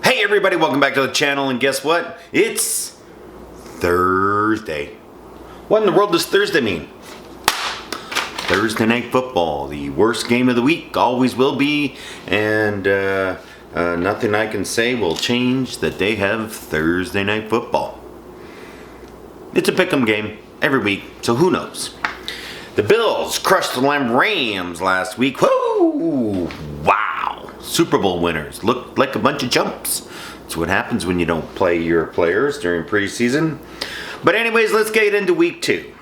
Hey everybody, welcome back to the channel, and guess what? It's Thursday. What in the world does Thursday mean? Thursday night football, the worst game of the week, always will be, and nothing I can say will change that they have Thursday night football. It's a pick'em game every week, so who knows? The Bills crushed the Rams last week. Woo! Wow! Super Bowl winners looked like a bunch of chumps. That's what happens when you don't play your players during preseason. But anyways, let's get into week 2.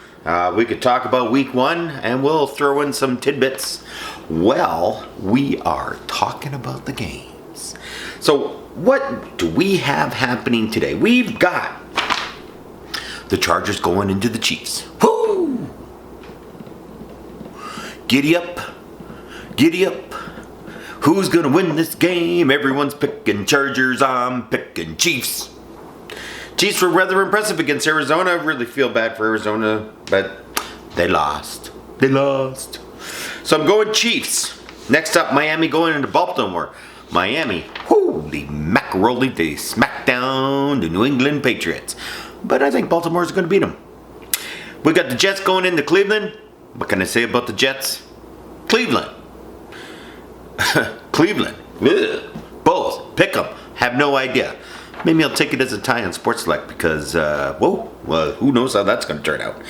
We could talk about week 1 and we'll throw in some tidbits. Well, we are talking about the games. So what do we have happening today? We've got the Chargers going into the Chiefs. Woo! Giddy up. Giddy up. Who's gonna win this game? Everyone's picking Chargers. I'm picking Chiefs. Chiefs were rather impressive against Arizona. I really feel bad for Arizona, but they lost. They lost. So I'm going Chiefs. Next up, Miami going into Baltimore. Miami, holy macaroni, they smacked down the New England Patriots. But I think Baltimore's going to beat them. We got the Jets going into Cleveland. What can I say about the Jets? Cleveland. Cleveland. Ugh. Both. Pick them. Have no idea. Maybe I'll take it as a tie on Sports Select because, who knows how that's going to turn out.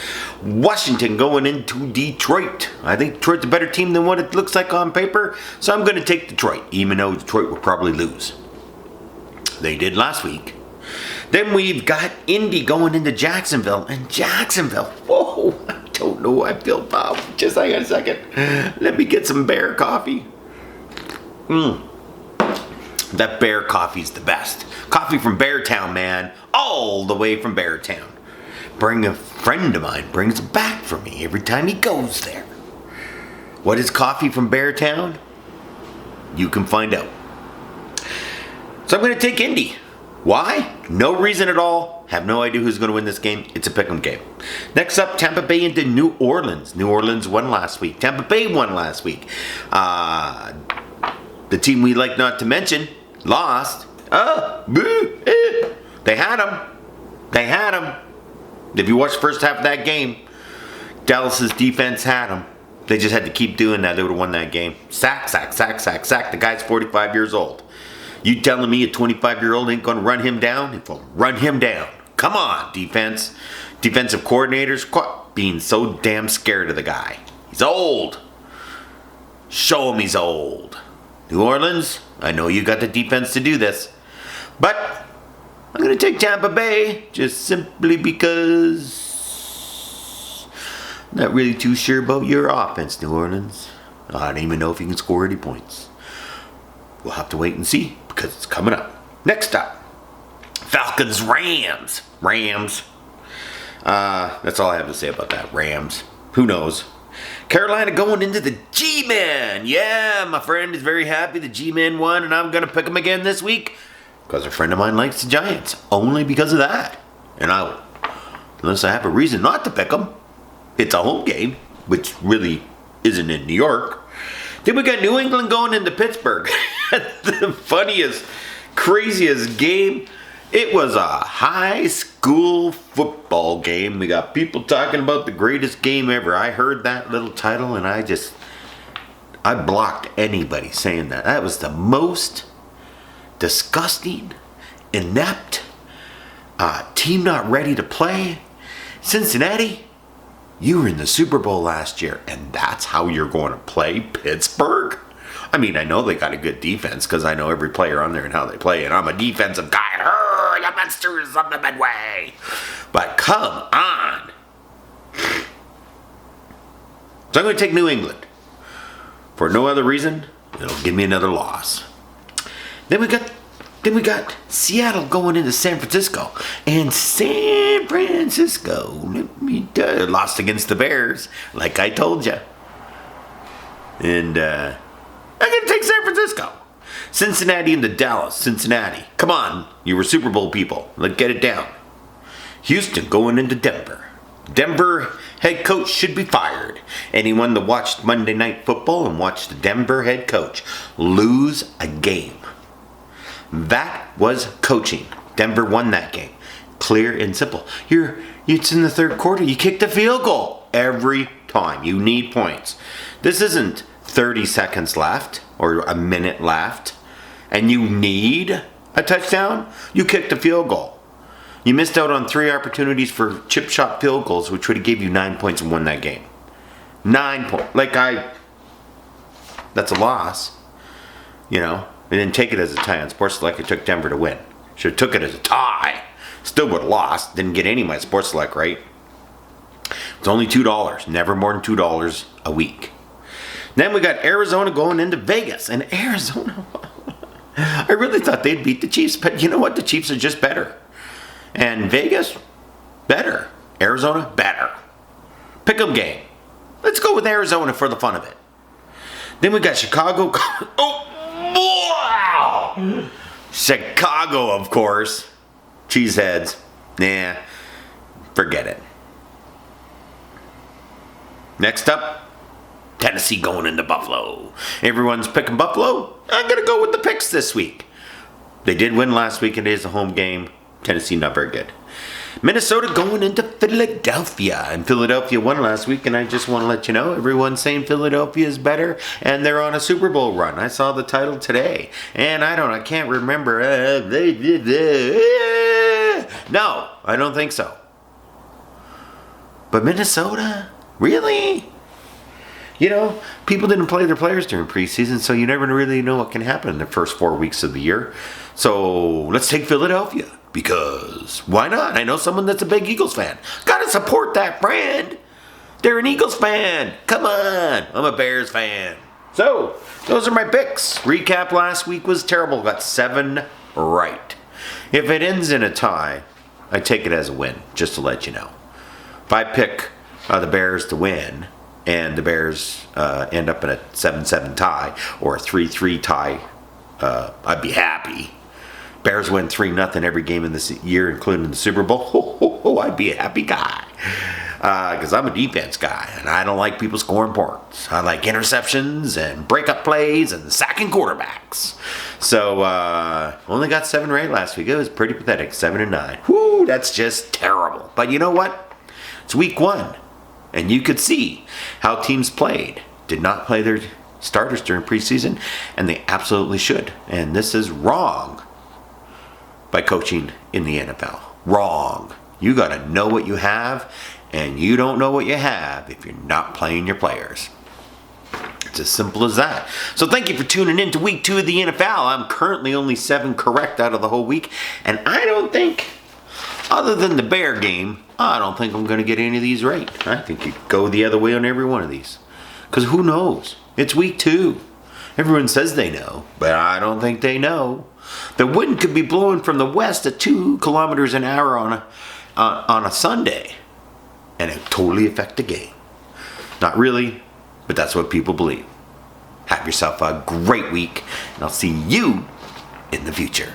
Washington going into Detroit. I think Detroit's a better team than what it looks like on paper, so I'm going to take Detroit, even though Detroit will probably lose. They did last week. Then we've got Indy going into Jacksonville, and Jacksonville, whoa, I don't know, I feel bad. Just hang on a second. Let me get some bear coffee. That bear coffee's the best. Coffee from Beartown, man. All the way from Beartown. A friend of mine brings it back for me every time he goes there. What is coffee from Beartown? You can find out. So I'm going to take Indy. Why? No reason at all. Have no idea who's going to win this game. It's a pick'em game. Next up, Tampa Bay into New Orleans. New Orleans won last week. Tampa Bay won last week. The team we like not to mention lost. They had him. They had him. If you watch the first half of that game, Dallas's defense had him. They just had to keep doing that. They would have won that game. Sack, sack, sack, sack, sack. The guy's 45 years old. You telling me a 25-year-old ain't going to run him down? He's going to run him down. Come on, defense. Defensive coordinators being so damn scared of the guy. He's old. Show him he's old. New Orleans, I know you got the defense to do this, but I'm going to take Tampa Bay just simply because I'm not really too sure about your offense, New Orleans. I don't even know if you can score any points. We'll have to wait and see because it's coming up. Next up, Falcons, Rams. Rams. That's all I have to say about that. Rams. Who knows? Carolina going into the G-Men. Yeah, my friend is very happy the G-Men won, and I'm going to pick them again this week because a friend of mine likes the Giants. Only because of that. And unless I have a reason not to pick them, it's a home game, which really isn't in New York. Then we got New England going into Pittsburgh. The funniest, craziest game. It was a high school football game. We got people talking about the greatest game ever. I heard that little title and I blocked anybody saying that. That was the most disgusting, inept, team not ready to play. Cincinnati, you were in the Super Bowl last year and that's how you're going to play Pittsburgh? I mean, I know they got a good defense because I know every player on there and how they play, and I'm a defensive guy. The monsters of the Midway. But come on. So I'm going to take New England. For no other reason, it'll give me another loss. Then we got Seattle going into San Francisco. And San Francisco, let me tell you, lost against the Bears, like I told you. And I'm going to take San Francisco. Cincinnati into Dallas. Cincinnati. Come on, you were Super Bowl people. Let's get it down. Houston going into Denver. Denver head coach should be fired. Anyone that watched Monday Night Football and watched the Denver head coach lose a game That was coaching. Denver won that game. Clear and simple. It's in the third quarter. You kick the field goal every time. You need points. This isn't 30 seconds left or a minute left and you need a touchdown. You kick the field goal. You missed out on 3 opportunities for chip shot field goals, which would have gave you 9 points and won that game. 9 points. That's a loss. You know, I didn't take it as a tie on Sports Select. I took Denver to win. Should have took it as a tie. Still would have lost. Didn't get any of my Sports Select right. It's only $2. Never more than $2 a week. Then we got Arizona going into Vegas. And Arizona, I really thought they'd beat the Chiefs. But you know what? The Chiefs are just better. And Vegas, better. Arizona, better. Pick'em game. Let's go with Arizona for the fun of it. Then we got Chicago. Oh, wow! Chicago, of course. Cheeseheads. Nah, forget it. Next up, Tennessee going into Buffalo. Everyone's picking Buffalo. I'm going to go with the picks this week. They did win last week. It is a home game. Tennessee not very good. Minnesota going into Philadelphia. And Philadelphia won last week, and I just want to let you know, everyone's saying Philadelphia is better, and they're on a Super Bowl run. I saw the title today, and I can't remember. No, I don't think so. But Minnesota? Really? You know, people didn't play their players during preseason, so you never really know what can happen in the first 4 weeks of the year. So let's take Philadelphia. Because why not? I know someone that's a big Eagles fan. Gotta support that brand. They're an Eagles fan. Come on. I'm a Bears fan. So, those are my picks. Recap last week was terrible. Got 7 right. If it ends in a tie, I take it as a win, just to let you know. If I pick the Bears to win, and the Bears end up in a 7-7 tie, or a 3-3 tie, I'd be happy. Bears win 3-0 every game in this year, including the Super Bowl. I'd be a happy guy. Because I'm a defense guy, and I don't like people scoring points. I like interceptions and breakup plays and sacking quarterbacks. So, only got 7 right last week. It was pretty pathetic, 7-9. Whoo, that's just terrible. But you know what? It's week 1, and you could see how teams played. Did not play their starters during preseason, and they absolutely should. And this is wrong by coaching in the NFL. Wrong. You got to know what you have, and you don't know what you have if you're not playing your players. It's as simple as that. So thank you for tuning in to week 2 of the NFL. I'm currently only 7 correct out of the whole week, and I don't think, other than the Bear game, I don't think I'm going to get any of these right. I think you go the other way on every one of these. Because who knows? It's week 2. Everyone says they know, but I don't think they know. The wind could be blowing from the west at 2 kilometers an hour on a Sunday, and it totally affect the game. Not really, but that's what people believe. Have yourself a great week, and I'll see you in the future.